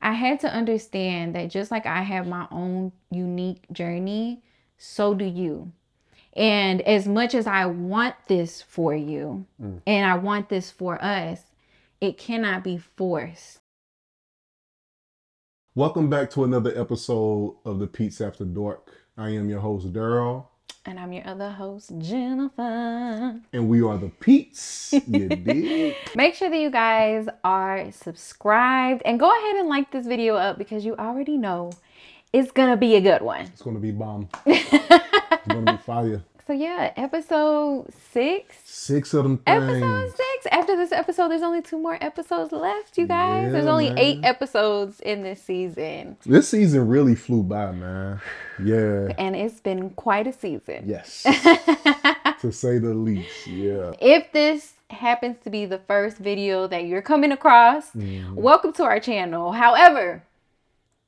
I had to understand that just like I have my own unique journey, so do you. And as much as I want this for you and I want this for us, it cannot be forced. Welcome back to another episode of the Pete's After Dark. I am your host, Daryl. And I'm your other host, Jennifer. And we are the Pete's. You dig? Make sure that you guys are subscribed and go ahead and like this video up because you already know it's going to be a good one. It's going to be bomb. It's going to be fire. So yeah, episode 6. 6 of them things. Episode 6. After this episode, there's only 2 more episodes left, you guys. Yeah, there's only man. 8 episodes in this season. This season really flew by, man. Yeah. And it's been quite a season. Yes. To say the least. Yeah. If this happens to be the first video that you're coming across, welcome to our channel. However,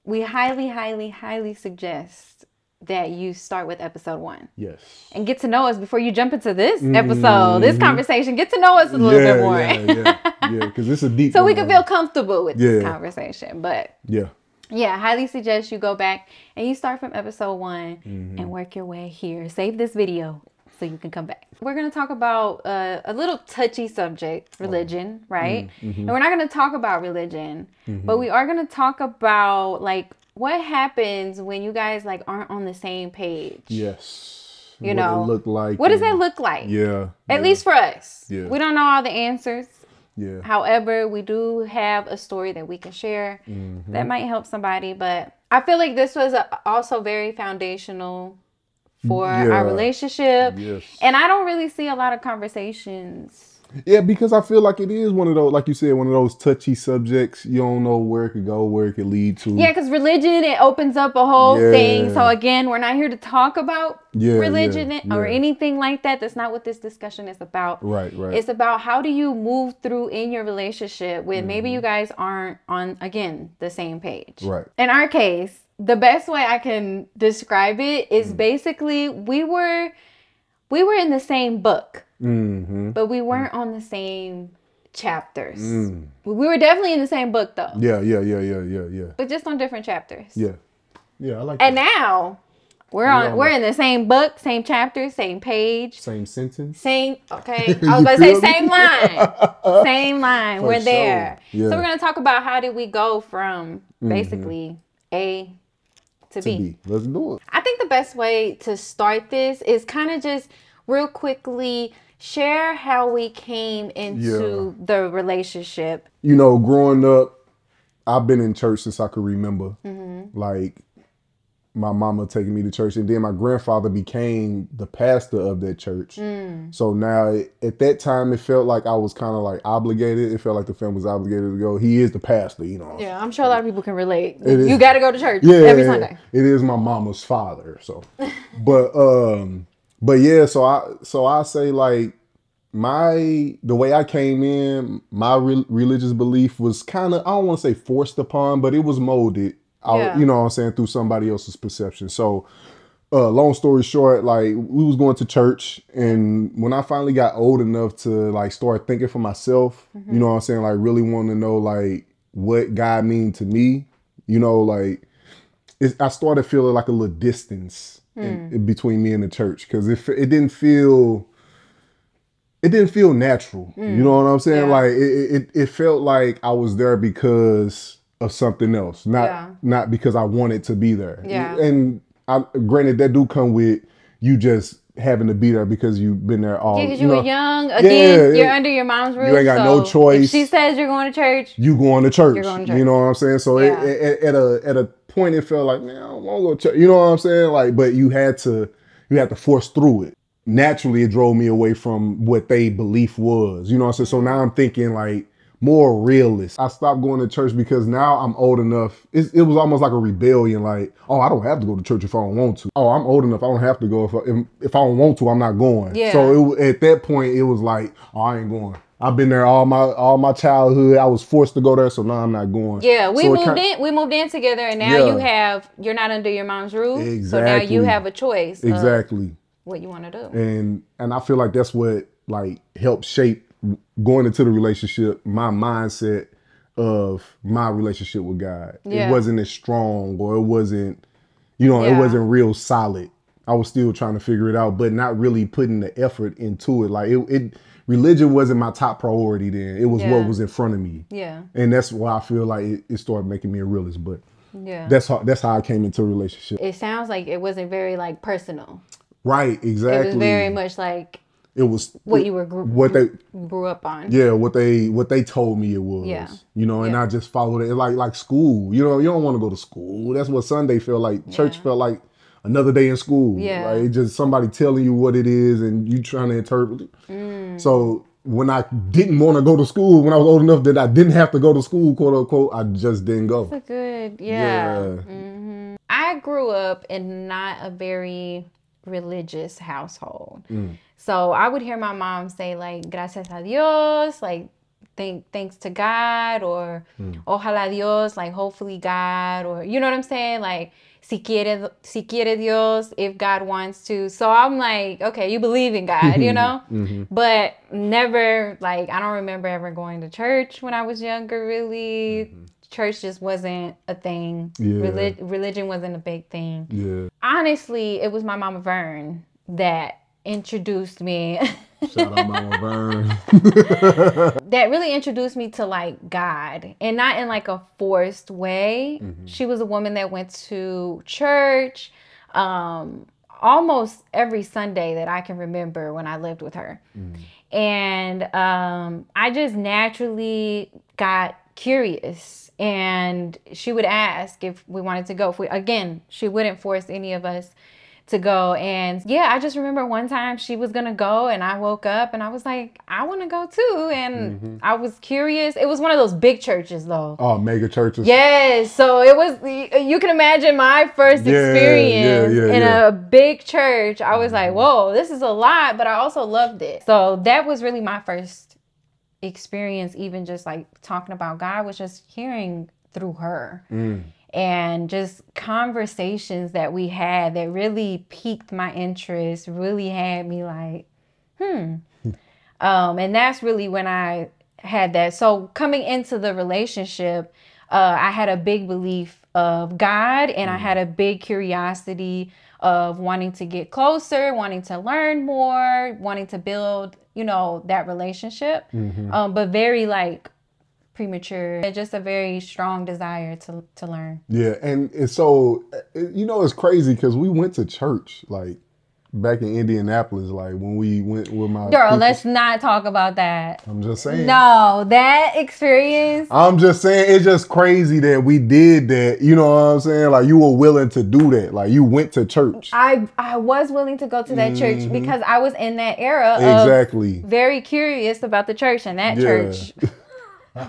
we highly suggest that you start with episode 1. Yes. And get to know us before you jump into this episode, this conversation. Get to know us a little bit more. Yeah, because it's a deep So one, we can feel comfortable with this conversation. But yeah, highly suggest you go back and you start from episode 1 and work your way here. Save this video so you can come back. We're going to talk about a little touchy subject, religion, right? And we're not going to talk about religion, but we are going to talk about like what happens when you guys like aren't on the same page. Yes. You know, what it look like. What does that look like? Yeah. At least for us. Yeah. We don't know all the answers. Yeah. However, we do have a story that we can share that might help somebody. But I feel like this was also very foundational for our relationship. Yes. And I don't really see a lot of conversations. Yeah, because I feel like it is one of those, like you said, one of those touchy subjects. You don't know where it could go, where it could lead to. Yeah, because religion, it opens up a whole thing. So again, we're not here to talk about religion or anything like that. That's not what this discussion is about. Right. It's about how do you move through in your relationship when maybe you guys aren't on, again, the same page. Right. In our case, the best way I can describe it is basically we were in the same book. But we weren't on the same chapters. We were definitely in the same book though. Yeah. But just on different chapters. Yeah, I like And that. now we're in the same book, same chapter, same page. Same sentence. Same, okay. I was about to say same line. Same line. We're there. Yeah. So we're going to talk about how did we go from basically A to B. Let's do it. I think the best way to start this is kind of just real quickly share how we came into the relationship. You know, growing up, I've been in church since I could remember. Like my mama taking me to church, and then my grandfather became the pastor of that church. So now at that time, it felt like I was kind of like obligated. It felt like the family was obligated to go. He is the pastor, you know. Yeah, I'm sure a lot of people can relate. You got to go to church every Sunday. It is my mama's father. So, but yeah, so I say like the way I came in, my religious belief was kind of, I don't want to say forced upon, but it was molded. You know what I'm saying, through somebody else's perception. So, long story short, like we was going to church, and when I finally got old enough to like start thinking for myself, you know what I'm saying, like really wanting to know like what God mean to me, you know, like I started feeling like a little distance in between me and the church, because it didn't feel natural. You know what I'm saying? Like it felt like I was there because of something else, not because I wanted to be there. And granted, that do come with you just having to be there because you've been there all. Yeah, because you were young. Again, you're under your mom's roof. You ain't got no choice. If she says you're going to church, you going to church. You're going to church. You know what I'm saying? So at a point, it felt like, man, I don't want to go to church. You know what I'm saying? Like, but you had to force through it. Naturally, it drove me away from what they belief was. You know what I'm saying? So now I'm thinking like more realist. I stopped going to church because now I'm old enough. It was almost like a rebellion. Like, oh, I don't have to go to church if I don't want to. Oh, I'm old enough. I don't have to go. If I don't want to, I'm not going. Yeah. So at that point, it was like, oh, I ain't going. I've been there all my childhood. I was forced to go there, so now I'm not going. Yeah, we moved in together, and now you're not under your mom's roof. Exactly. So now you have a choice. Exactly. What you want to do. And I feel like that's what like helped shape going into the relationship, my mindset of my relationship with God. Yeah. It wasn't as strong, or it wasn't, you know, it wasn't real solid. I was still trying to figure it out, but not really putting the effort into it. Like religion wasn't my top priority then. It was what was in front of me. Yeah. And that's why I feel like it started making me a realist. But yeah, that's how I came into a relationship. It sounds like it wasn't very like personal. Right, exactly. It was very much like it was what you were grew up on. Yeah, what they told me it was. Yeah. You know, and I just followed it like school. You know, you don't want to go to school. That's what Sunday felt like. Church felt like another day in school. Yeah. Like it's just somebody telling you what it is and you trying to interpret it. So when I didn't want to go to school, when I was old enough that I didn't have to go to school, quote unquote, I just didn't go. That's a good, I grew up in not a very religious household. So I would hear my mom say like, gracias a Dios, like thanks to God, or ojalá Dios, like hopefully God, or you know what I'm saying? Like, si quiere Dios, if God wants to. So I'm like, okay, you believe in God, you know? But never, like, I don't remember ever going to church when I was younger, really. Church just wasn't a thing. Yeah. Religion wasn't a big thing. Yeah. Honestly, it was my mama Vern that introduced me. Shout out Mama Vern. That really introduced me to like God, and not in like a forced way. She was a woman that went to church almost every Sunday that I can remember when I lived with her. And I just naturally got curious, and she would ask if we wanted to go. She wouldn't force any of us to go. And yeah, I just remember one time she was gonna go and I woke up and I was like, I want to go too. And I was curious. It was one of those big churches though. Oh, mega churches. Yes. So it was, you can imagine my first experience in a big church. I was like, whoa, this is a lot, but I also loved it. So that was really my first experience, even just like talking about God, was just hearing through her. And just conversations that we had that really piqued my interest, really had me like, and that's really when I had that. So coming into the relationship, I had a big belief of God, and I had a big curiosity of wanting to get closer, wanting to learn more, wanting to build, you know, that relationship, but very like premature, just a very strong desire to learn. Yeah, and so, you know, it's crazy because we went to church like back in Indianapolis, like when we went with my girl people. Let's not talk about that. I'm just saying. No, that experience. I'm just saying, it's just crazy that we did that. You know what I'm saying? Like you were willing to do that. Like you went to church. I was willing to go to that church because I was in that era Exactly. of very curious about the church, and that church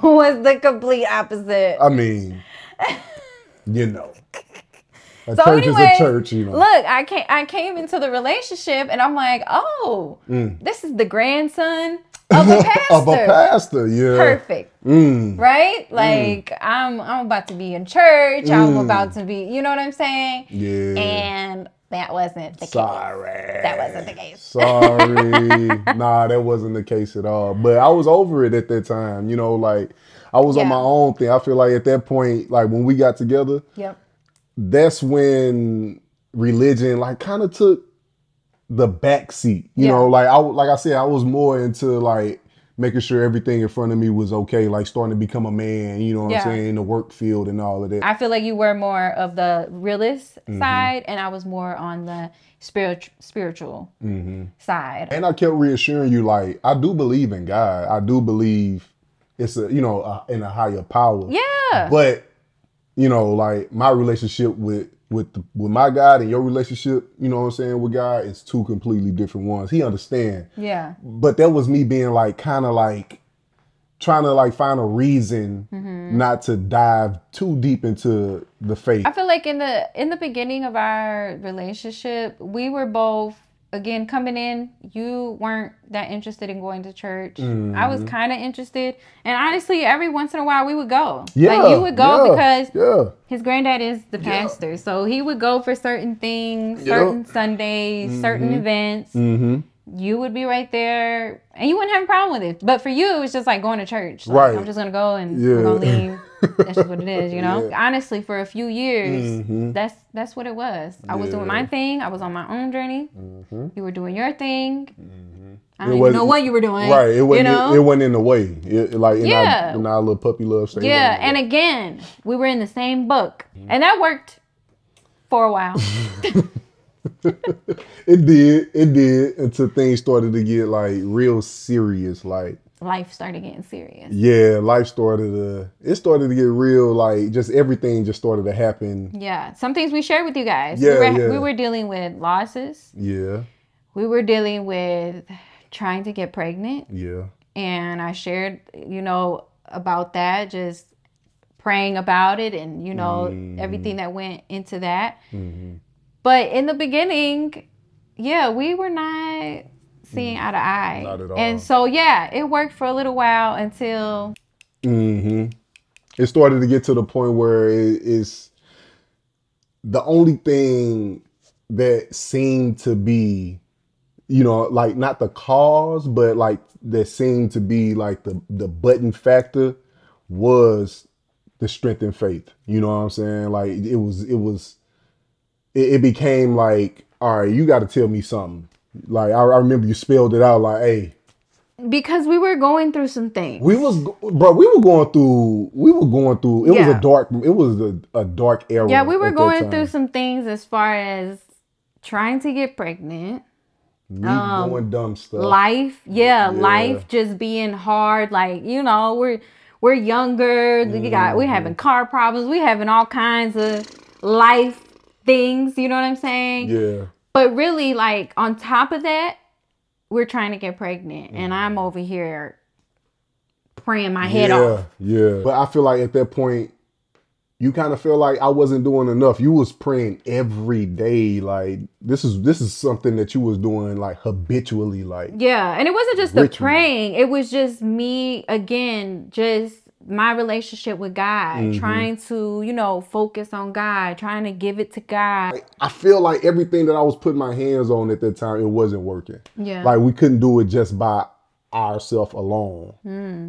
was the complete opposite. I mean, you know. A so church anyway, is a church, you know. Look, I came into the relationship and I'm like, oh, this is the grandson of a pastor. Of a pastor, yeah. Perfect. Right? Like I'm about to be in church. I'm about to be, you know what I'm saying? Yeah. And that wasn't the case. That wasn't the case. Sorry. Nah, that wasn't the case at all. But I was over it at that time. You know, like I was on my own thing. I feel like at that point, like when we got together, that's when religion like kind of took the back seat. You know, like I said, I was more into like making sure everything in front of me was okay, like starting to become a man, you know what I'm saying, in the work field and all of that. I feel like you were more of the realist side, and I was more on the spiritual side. And I kept reassuring you, like, I do believe in God. I do believe it's a, you know, in a higher power. Yeah. But, you know, like my relationship with my God and your relationship, you know what I'm saying, with God is two completely different ones. He understands. Yeah. But that was me being like, kind of like trying to like find a reason not to dive too deep into the faith. I feel like in the beginning of our relationship, we were both, again, coming in, you weren't that interested in going to church. I was kind of interested. And honestly, every once in a while we would go. Yeah, like you would go because his granddad is the pastor. So he would go for certain things, certain Sundays, certain events. you would be right there and you wouldn't have a problem with it. But for you, it was just like going to church. Like, Right. I'm just going to go and we're going to leave. That's just what it is, you know? Yeah. Honestly, for a few years, that's what it was. I was doing my thing. I was on my own journey. You were doing your thing. I don't even know what you were doing. Right. It wasn't, you know? it wasn't in the way. In our little puppy love stage. Yeah. And again, we were in the same book. And that worked for a while. It did until things started to get like real serious. Like life started getting serious. Yeah, life started to get real. Like just everything just started to happen. Yeah, some things we shared with you guys. Yeah, we were dealing with losses. Yeah, we were dealing with trying to get pregnant. Yeah, and I shared, about that, just praying about it, and everything that went into that. But in the beginning, we were not seeing eye to eye. Not at all. And so, it worked for a little while until... It started to get to the point where it's the only thing that seemed to be, like not the cause, but like that seemed to be like the button factor was the strength in faith. You know what I'm saying? Like it became like, all right, you got to tell me something. Like, I remember you spelled it out like, hey. Because we were going through some things. We were going through, it was a dark era. Yeah, we were going through some things as far as trying to get pregnant. Me doing dumb stuff. Life just being hard. Like, we're younger. We're having car problems. We're having all kinds of life things, you know what I'm saying? Yeah. But really, like, on top of that, we're trying to get pregnant. And I'm over here praying my head off. Yeah. But I feel like at that point, you kind of feel like I wasn't doing enough. You was praying every day. Like, this is something that you was doing, like, habitually. Like, yeah. And it wasn't just the praying. It was just me, again, just my relationship with God, trying to, focus on God, trying to give it to God. I feel like everything that I was putting my hands on at that time, it wasn't working. Yeah. Like we couldn't do it just by ourselves alone.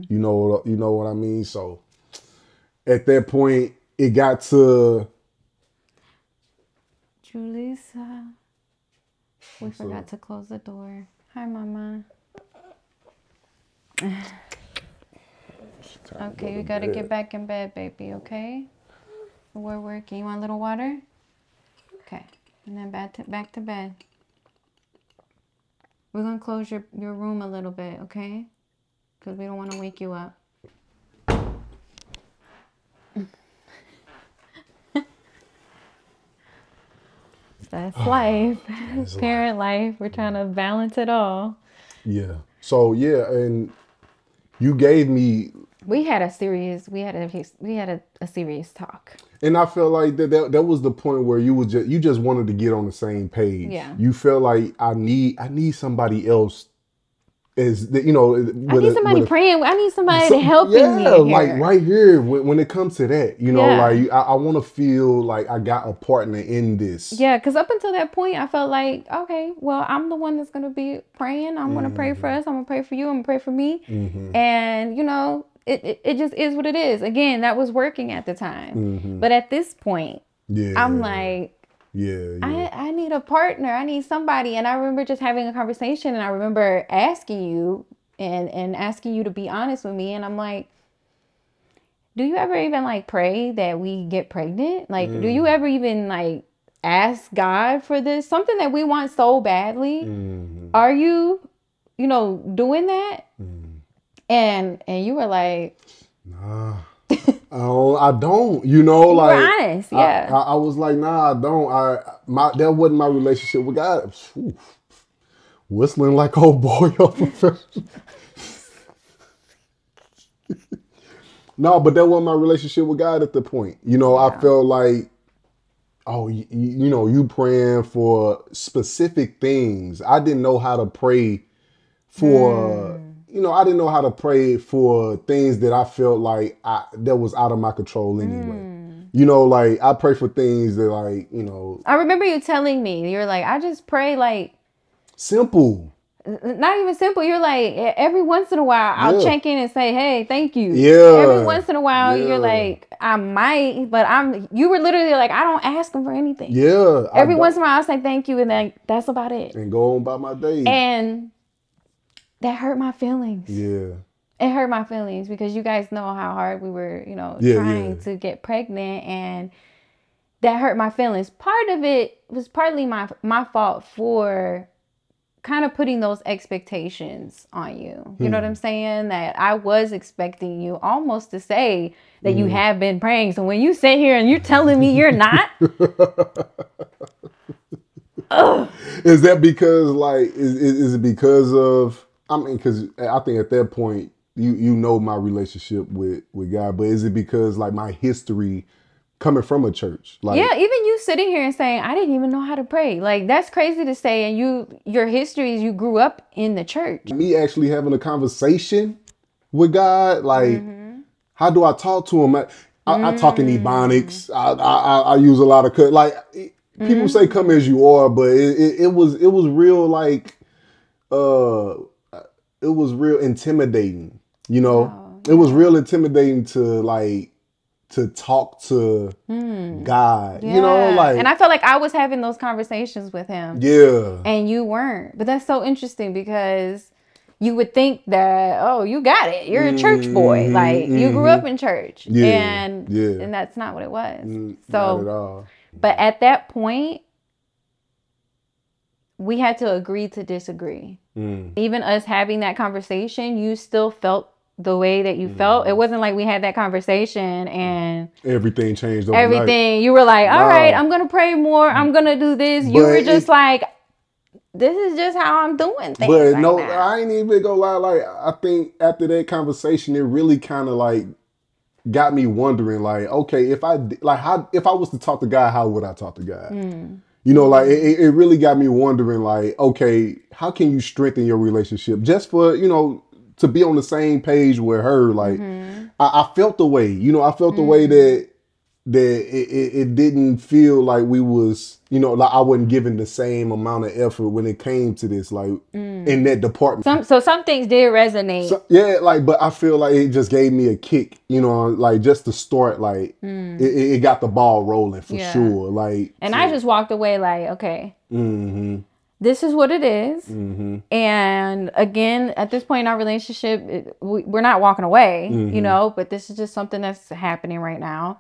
You know what I mean? So at that point, it got to... Julissa, we forgot to close the door. Hi, Mama. Okay, you gotta get back in bed, baby, okay? We're working. You want a little water? Okay. And then back to bed. We're gonna close your room a little bit, okay? Because we don't want to wake you up. That's life. Parent life. We're trying to balance it all. Yeah. So, and you gave me... We had a serious talk. And I felt like that was the point where you just wanted to get on the same page. Yeah. You felt like I need somebody else. I need somebody praying. I need somebody to help me. Yeah, like right here when it comes to that, like I want to feel like I got a partner in this. Yeah, because up until that point, I felt like, okay, well, I'm the one that's gonna be praying. I'm gonna pray for us. I'm gonna pray for you. I'm gonna pray for me. And it just is what it is. Again, that was working at the time. But at this point, I'm like, I need a partner. I need somebody. And I remember just having a conversation, and I remember asking you and asking you to be honest with me. And I'm like, do you ever even like pray that we get pregnant? Like, do you ever even like ask God for this? Something that we want so badly. Are you, doing that? And you were like, nah. I don't, you were honest, yeah. I was like, nah, I don't. That wasn't my relationship with God. Whistling like old boy off of No, but that wasn't my relationship with God at the point. I felt like, you praying for specific things. I didn't know how to pray for... I didn't know how to pray for things that I felt like that was out of my control anyway. Like I pray for things that like, I remember you telling me, you're like, I just pray like... Simple. not even simple. You're like, every once in a while, I'll check in and say, hey, thank you. Yeah. Every once in a while, you're like, I might, but you were literally like, I don't ask them for anything. Yeah. Every once in a while, I'll say thank you, and then that's about it. And go on by my day. And that hurt my feelings. Yeah. It hurt my feelings because you guys know how hard we were, trying to get pregnant, and that hurt my feelings. Part of it was partly my fault for kind of putting those expectations on you. You know what I'm saying? That I was expecting you almost to say that you have been praying. So when you sit here and you're telling me you're not. Is that because is it because of, I mean, because I think at that point, you know my relationship with God, but is it because like my history coming from a church? Like, yeah, even you sitting here and saying, I didn't even know how to pray. Like, that's crazy to say. And your history is you grew up in the church. Me actually having a conversation with God, like, how do I talk to him? I talk in Ebonics. I use a lot of people say come as you are, but it was real, like, it was real intimidating, you know? Wow. It was real intimidating to talk to God, you know, like. And I felt like I was having those conversations with him. Yeah. And you weren't. But that's so interesting because you would think that, oh, you got it. You're a church boy. Like, you grew up in church. Yeah. And that's not what it was. Not at all. But at that point, we had to agree to disagree. Even us having that conversation, you still felt the way that you felt. It wasn't like we had that conversation and everything changed overnight. Everything. You were like, all right, I'm going to pray more. I'm going to do this. You were just like, this is just how I'm doing things. But no, I ain't even gonna lie. Like, I think after that conversation, it really kind of like got me wondering, like, okay, if I was to talk to God, how would I talk to God? You know, like it really got me wondering, like, okay, how can you strengthen your relationship just for, to be on the same page with her? Like, I felt the way, I felt the way that it didn't feel like we was, like I wasn't giving the same amount of effort when it came to this, like in that department. So some things did resonate. But I feel like it just gave me a kick, like just to start, like it got the ball rolling for sure. Like, and I just walked away like, okay, this is what it is. And again, at this point in our relationship, we're not walking away, but this is just something that's happening right now.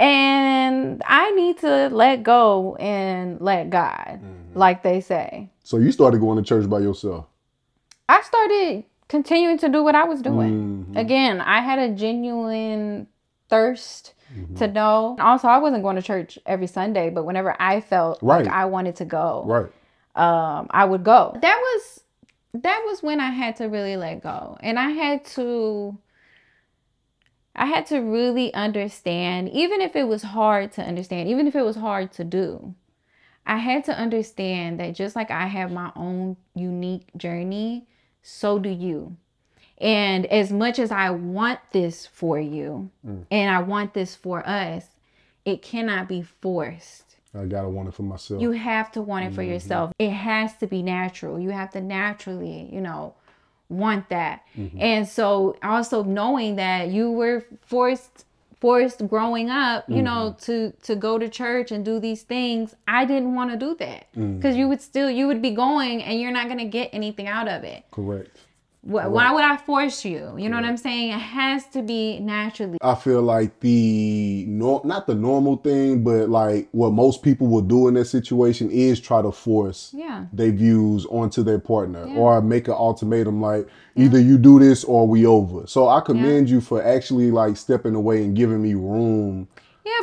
And I need to let go and let God, like they say. So you started going to church by yourself? I started continuing to do what I was doing. Again, I had a genuine thirst to know. Also, I wasn't going to church every Sunday, but whenever I felt like I wanted to go, I would go. That was when I had to really let go. And I had to really understand, even if it was hard to understand, even if it was hard to do, I had to understand that just like I have my own unique journey, so do you. And as much as I want this for you and I want this for us, it cannot be forced. I gotta want it for myself. You have to want it for yourself. It has to be natural. You have to naturally, want that. And so also knowing that you were forced growing up, to go to church and do these things, I didn't want to do that because you would be going and you're not going to get anything out of it. Correct. Why would I force you? You know what I'm saying? It has to be naturally. I feel like not the normal thing, but like what most people will do in that situation is try to force their views onto their partner or make an ultimatum like either you do this or we over. So I commend you for actually like stepping away and giving me room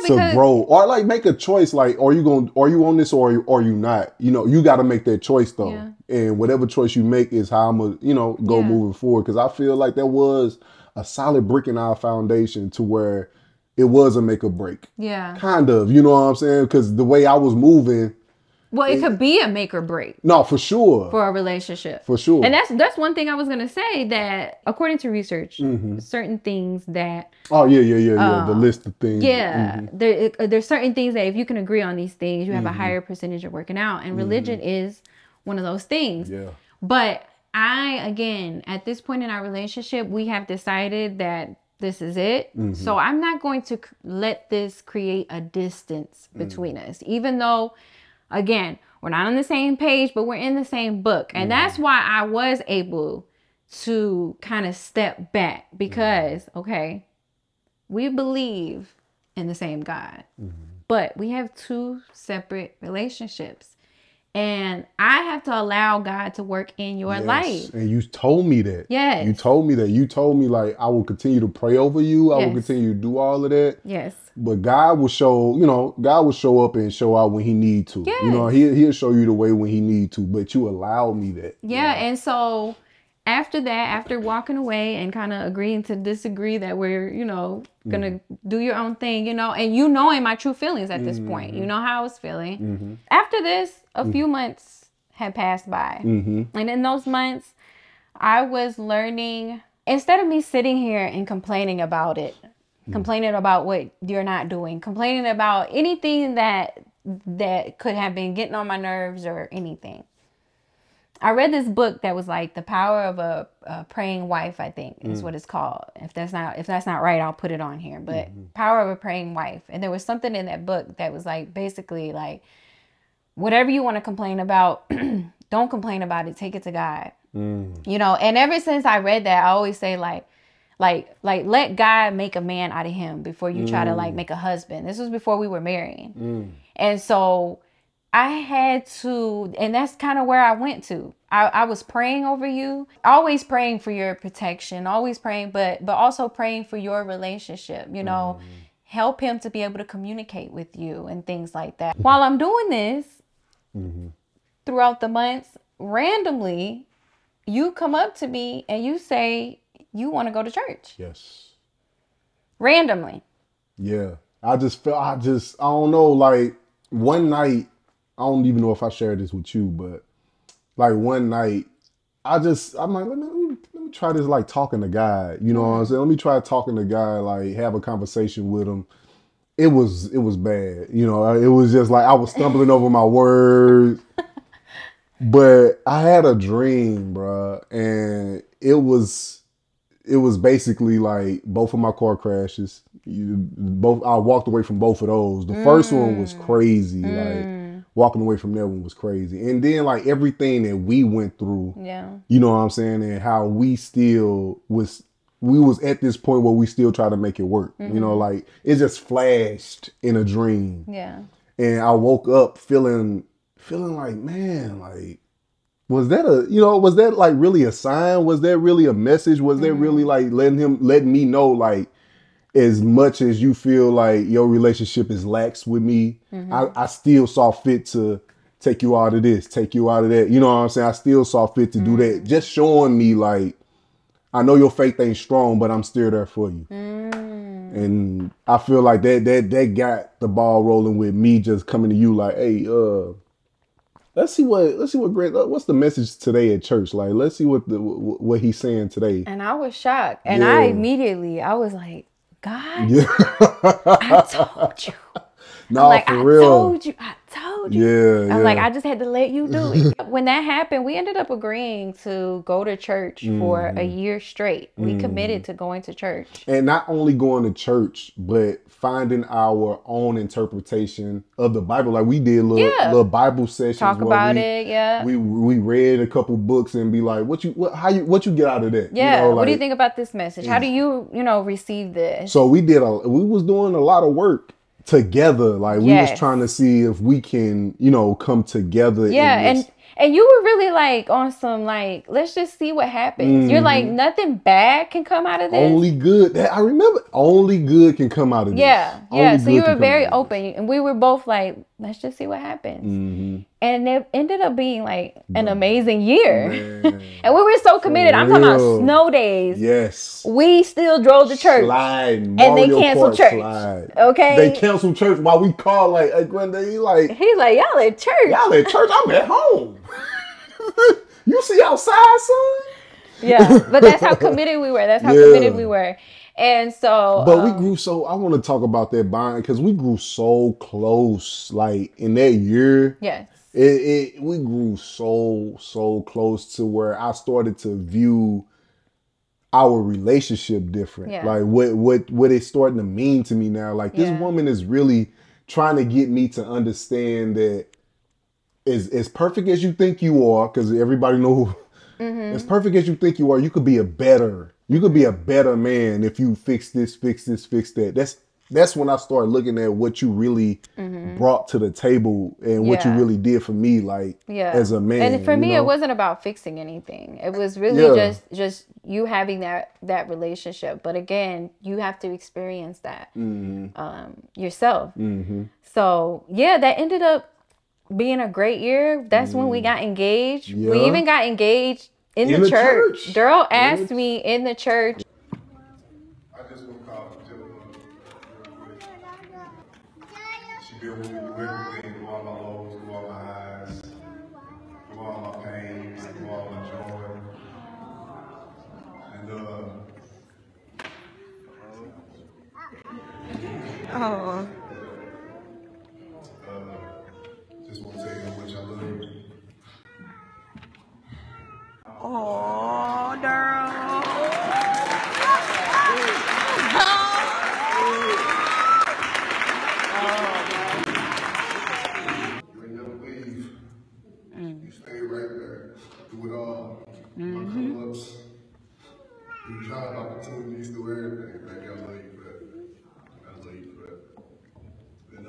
to grow or like make a choice. Like, are you on this or are you not? You got to make that choice though. Yeah. And whatever choice you make is how I'm gonna, go moving forward. Cause I feel like there was a solid brick in our foundation to where it was a make or break. Yeah. Kind of, you know what I'm saying? Cause the way I was moving. Well, it could be a make or break. No, for sure. For a relationship. For sure. And that's one thing I was going to say, that according to research, certain things that... Oh, yeah. The list of things. Yeah. There's certain things that if you can agree on these things, you have a higher percentage of working out. And religion is one of those things. Yeah. But again, at this point in our relationship, we have decided that this is it. So I'm not going to let this create a distance between us, even though, again, we're not on the same page, but we're in the same book. And that's why I was able to kind of step back because, okay, we believe in the same God, but we have two separate relationships. And I have to allow God to work in your life. And you told me that. Yes. You told me that. You told me, like, I will continue to pray over you. I will continue to do all of that. Yes. But God will show, God will show up and show out when he need to. Yes. He'll show you the way when he need to. But you allow me that. Yeah. And so after that, after walking away and kind of agreeing to disagree that we're, going to do your own thing, and knowing my true feelings at this point, how I was feeling. After this, a few months had passed by. And in those months, I was learning, instead of me sitting here and complaining about it, complaining about what you're not doing, complaining about anything that could have been getting on my nerves or anything. I read this book that was like The Power of a Praying Wife, I think is what it's called. If that's not right, I'll put it on here. But Power of a Praying Wife. And there was something in that book that was like basically like, whatever you want to complain about, don't complain about it. Take it to God. And ever since I read that, I always say like let God make a man out of him before you try to like make a husband. This was before we were married. And so I had to, and that's kind of where I went to. I was praying over you, always praying for your protection, always praying, but also praying for your relationship, help him to be able to communicate with you and things like that. While I'm doing this, throughout the months, randomly, you come up to me and you say you want to go to church. Yes. Randomly. Yeah. I don't know, like one night, I don't even know if I shared this with you, but like one night, I'm like, let me try this, like talking to God. You know what I'm saying? Let me try talking to God, like have a conversation with him. It was bad. It was just like I was stumbling over my words. But I had a dream, bro, and it was basically like both of my car crashes. I walked away from both of those. The first one was crazy. Like walking away from that one was crazy. And then like everything that we went through, you know what I'm saying? And how we was at this point where we still try to make it work. Like it just flashed in a dream. Yeah. And I woke up feeling like, man, like, was that like really a sign? Was that really a message? Was that really like letting me know, like, as much as you feel like your relationship is lax with me, I still saw fit to take you out of this, take you out of that. You know what I'm saying? I still saw fit to do that. Just showing me like, I know your faith ain't strong, but I'm still there for you. And I feel like that got the ball rolling with me just coming to you like, hey, let's see what Grant, what's the message today at church? Like, let's see what he's saying today. And I was shocked. And I was like, God, I told you. No, like, for real. I told you. Yeah. I'm like, I just had to let you do it. When that happened, we ended up agreeing to go to church for a year straight. We committed to going to church. And not only going to church, but finding our own interpretation of the Bible. Like we did little Bible sessions. Talk about it, yeah. We read a couple books and be like, what you get out of that? Yeah. What do you think about this message? How do you receive this? So we was doing a lot of work together. Like we was trying to see if we can, come together. Yeah. And you were really like on some like, let's just see what happens. You're like, nothing bad can come out of this. Only good. I remember, only good can come out of this. Yeah. So you were very open. And we were both like, let's just see what happens. And it ended up being like an amazing year. And we were so committed. I'm talking about snow days. Yes. We still drove to church. And they canceled church. Okay. They canceled church while we called like, hey, Glenda, he's like, y'all at church. Y'all at church. I'm at home. You see outside, son? Yeah. But that's how committed we were. And so, but we grew so. I want to talk about that bond because we grew so close. Like in that year, yes, we grew so close to where I started to view our relationship different. Yeah. Like what it's starting to mean to me now. Like this woman is really trying to get me to understand that as perfect as you think you are, because everybody know as perfect as you think you are, you could be a better man if you fix this, fix that. That's when I started looking at what you really brought to the table and what you really did for me, like as a man. And for me, it wasn't about fixing anything. It was really just you having that relationship. But again, you have to experience that yourself. So yeah, that ended up being a great year. That's when we got engaged. Yeah. We even got engaged in the church. Daryl asked me in the church. I just want to call the gentleman real quick. She been with me through everything, through all my lows, through all my highs, through all my pains, through all my joy. And just want to tell you how much I love you. Oh, Daryl. You ain't never leave. You stay right there. Do it all. My come-ups, through job opportunities, through everything. Baby, I love you forever. I love you forever. And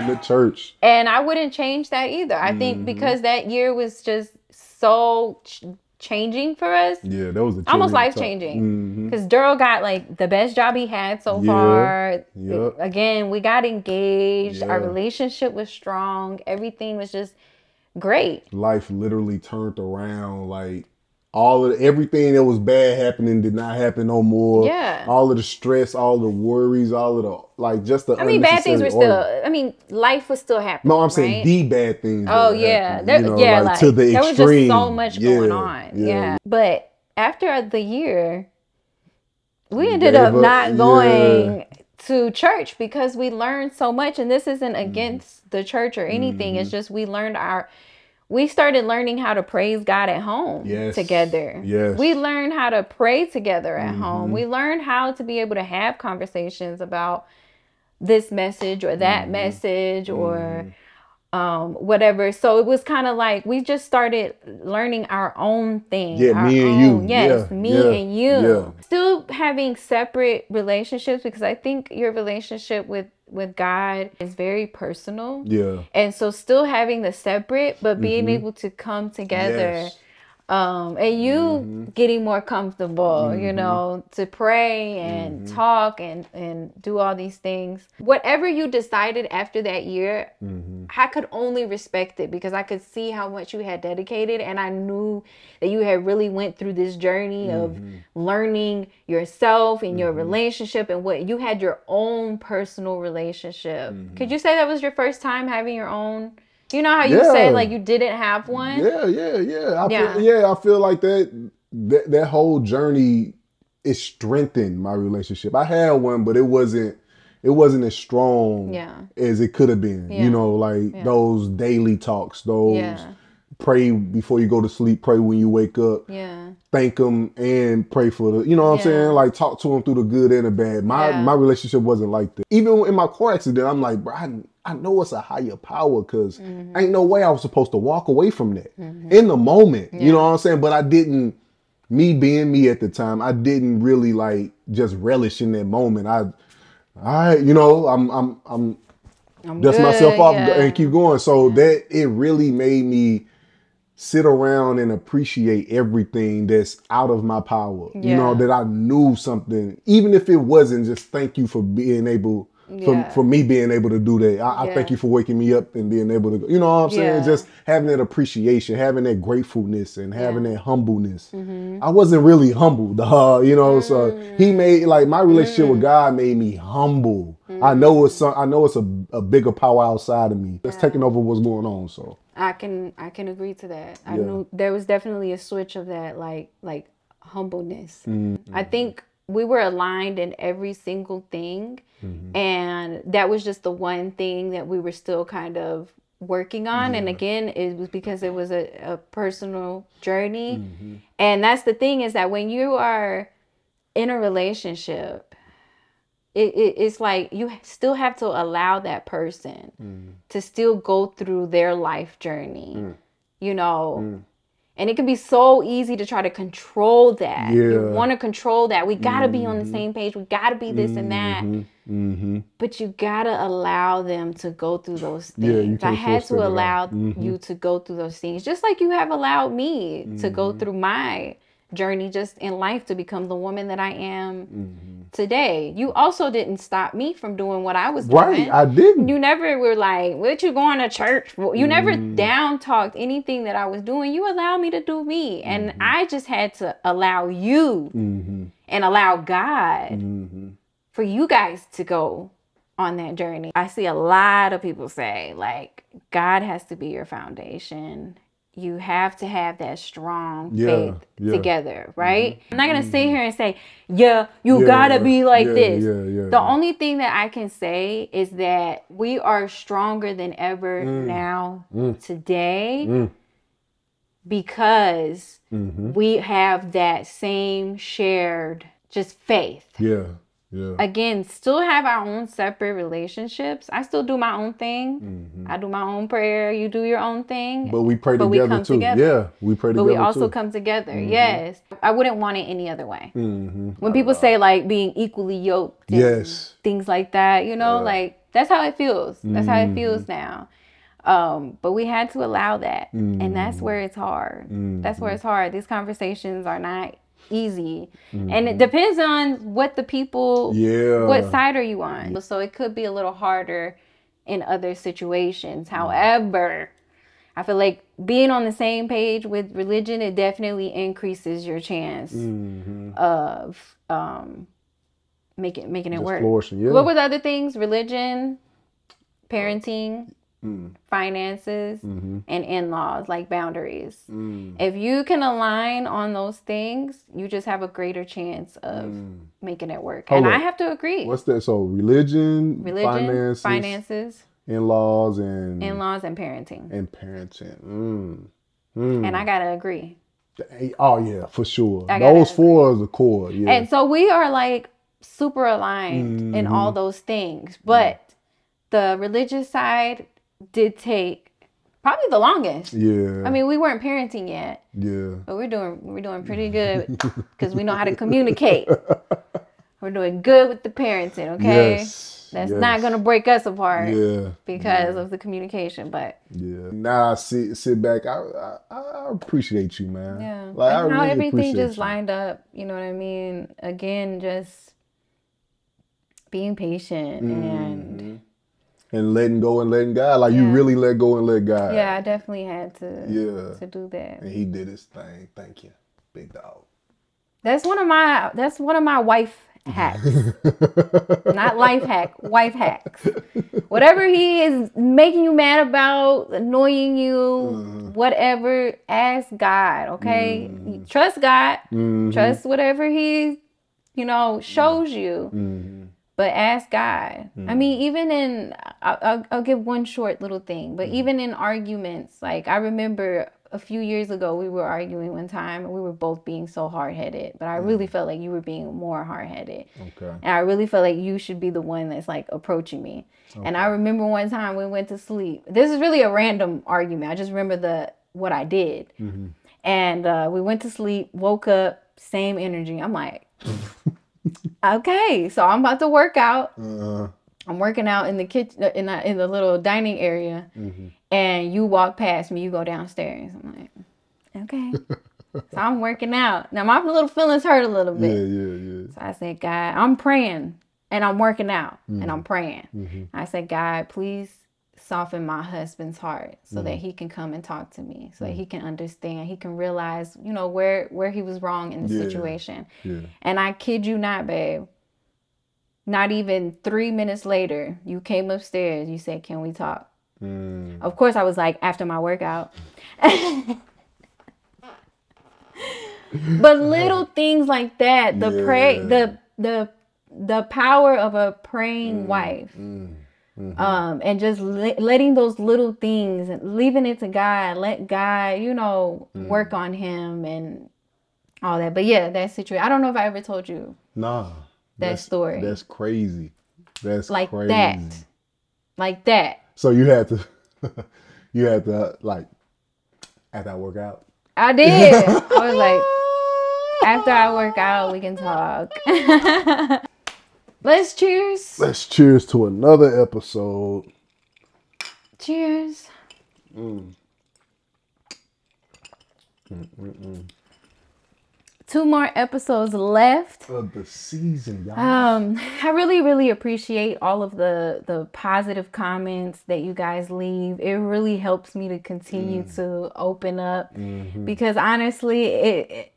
in the church. And I wouldn't change that either. I think because that year was just so changing for us. Yeah, that was almost life changing. Because Daryl got like the best job he had so far. Yep. Again, we got engaged. Our relationship was strong. Everything was just great. Life literally turned around. Like everything that was bad happening did not happen no more. Yeah. All of the stress, all the worries, all of the just the. I mean, bad things were still. I mean, life was still happening. No, I'm saying the bad things. Oh yeah, like to the extreme. There was just so much going on. Yeah. But after the year, we ended up not going to church because we learned so much. And this isn't against the church or anything. It's just we started learning how to praise God at home together. Yes. We learned how to pray together at home. We learned how to be able to have conversations about this message or that message or whatever. So it was kind of like we just started learning our own thing. Yeah, me and you. Yes, me and you. Yeah. Still having separate relationships because I think your relationship with God is very personal. Yeah. And so still having the separate, but being able to come together. Yes. And you getting more comfortable, you know, to pray and talk and do all these things. Whatever you decided after that year, I could only respect it because I could see how much you had dedicated, and I knew that you had really went through this journey of learning yourself and your relationship and what you had your own personal relationship. Could you say that was your first time having your own? You know how you said like you didn't have one? I feel like that whole journey is strengthened my relationship. I had one, but it wasn't as strong as it could have been. You know, like those daily talks, those pray before you go to sleep, pray when you wake up. Thank them and pray for the, you know what I'm saying? Like talk to them through the good and the bad. My relationship wasn't like that. Even in my car accident, I'm like, bro, I know it's a higher power because ain't no way I was supposed to walk away from that in the moment. You know what I'm saying? But I didn't, me being me at the time, I didn't really like just relish in that moment. You know, I'm dust myself off and keep going. So that it really made me sit around and appreciate everything that's out of my power. You know, that I knew something, even if it wasn't just thank you for being able for me being able to do that. I thank you for waking me up and being able to go. You know what I'm saying? Just having that appreciation, having that gratefulness, and having that humbleness. I wasn't really humble, you know. So he made, like, my relationship with God made me humble. I know it's a bigger power outside of me that's taking over what's going on. So I can agree to that. I knew there was definitely a switch of that, like humbleness. I think we were aligned in every single thing, and that was just the one thing that we were still kind of working on. And again, it was because it was a personal journey. And that's the thing, is that when you are in a relationship, it's like you still have to allow that person to still go through their life journey, you know. And it can be so easy to try to control that. You want to control that. We got to be on the same page. We got to be this and that. But you got to allow them to go through those things. I had to allow you to go through those things, just like you have allowed me to go through my journey just in life to become the woman that I am today. You also didn't stop me from doing what I was doing. Right, I didn't. You never were like, what you going to church for? You never down talked anything that I was doing. You allowed me to do me. And I just had to allow you and allow God for you guys to go on that journey. I see a lot of people say, like, God has to be your foundation. You have to have that strong faith together, right? I'm not going to sit here and say, you got to be like this. The only thing that I can say is that we are stronger than ever now, today, because we have that same shared just faith. Again, still have our own separate relationships. I still do my own thing. I do my own prayer. You do your own thing. But we pray together too. Yeah, we pray together too. But we also come together. Yes. I wouldn't want it any other way. When people say, like, being equally yoked and things like that, you know, like, that's how it feels. That's how it feels now. But we had to allow that. And that's where it's hard. That's where it's hard. These conversations are not easy, and it depends on what the people, what side are you on. So it could be a little harder in other situations. However, I feel like being on the same page with religion, it definitely increases your chance of making it work. What were the other things? Religion, parenting, finances, and in-laws, like boundaries. If you can align on those things, you just have a greater chance of making it work. I have to agree. What's that? So religion, finances, in-laws, and parenting. And I gotta agree. Oh yeah, for sure. Those four are the core. Yeah. And so we are like super aligned in all those things, but the religious side did take probably the longest. I mean, we weren't parenting yet. But we're doing pretty good because we know how to communicate. We're doing good with the parenting, okay? That's not gonna break us apart because of the communication. But now I sit back. I appreciate you, man. Like, I really everything just lined up. You know what I mean? Again, just being patient and letting go and letting God. Like, you really let go and let God. Yeah, I definitely had to do that. And he did his thing. Thank you, big dog. That's one of my wife hacks. Not life hack, wife hacks. Whatever he is making you mad about, annoying you, whatever, ask God, okay? Trust God. Trust whatever he, shows you. But ask God. I mean, even in, I'll give one short little thing, but even in arguments, like, I remember a few years ago, we were arguing one time and we were both being so hard-headed, but I really felt like you were being more hard-headed. And I really felt like you should be the one that's, like, approaching me. And I remember one time we went to sleep. This is really a random argument. I just remember what I did. And we went to sleep, woke up, same energy. I'm like, okay, so I'm about to work out. I'm working out in the kitchen, in the little dining area, and you walk past me. You go downstairs. I'm like, okay. So I'm working out. Now my little feelings hurt a little bit. So I said, God, I'm praying. and I'm working out and I'm praying. I said, God, please soften my husband's heart so that he can come and talk to me, so that he can understand, he can realize, you know, where he was wrong in the situation. And I kid you not, babe, not even 3 minutes later, you came upstairs, you said, can we talk? Of course I was like, after my workout. But little things like that, the power of a praying wife. And just letting those little things, leaving it to God, let God, you know, work on him and all that. But yeah, that situation, I don't know if I ever told you that story. That's crazy. That's like crazy. Like that. So you had to like, after I work out? I did. I was like, after I work out, we can talk. Let's cheers. Let's cheers to another episode. Cheers. 2 more episodes left of the season, y'all. I really, really appreciate all of the positive comments that you guys leave. It really helps me to continue to open up because honestly,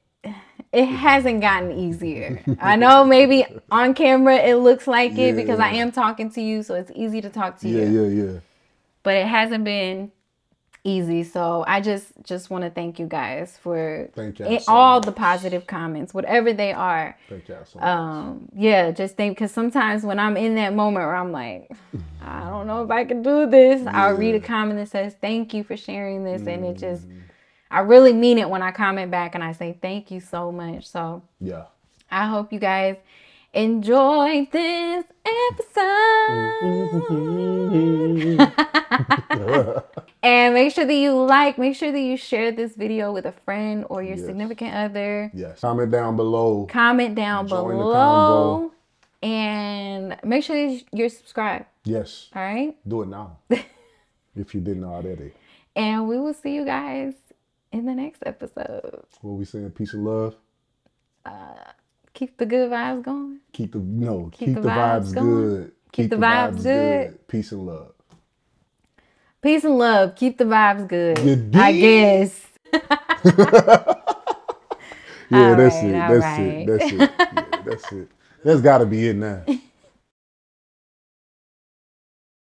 it hasn't gotten easier. I know maybe on camera it looks like it because I am talking to you, so it's easy to talk to you. Yeah. But it hasn't been easy. So I just want to thank you guys for all the positive comments, whatever they are. Thank y'all so much. Yeah, just think, because sometimes when I'm in that moment where I'm like, I don't know if I can do this, I'll read a comment that says, thank you for sharing this. And it just, I really mean it when I comment back and I say thank you so much. So yeah, I hope you guys enjoyed this episode. And make sure that make sure that you share this video with a friend or your significant other. Yes. Comment down below. Comment down below. And make sure that you're subscribed. Yes. All right? Do it now. If you didn't already. And we will see you guys in the next episode. What we saying? Peace and love. Keep the good vibes going. Keep the vibes good. Keep the vibes good. Peace and love. Peace and love. Keep the vibes good. I guess. Yeah, that's it. Yeah, that's it. That's gotta be it now.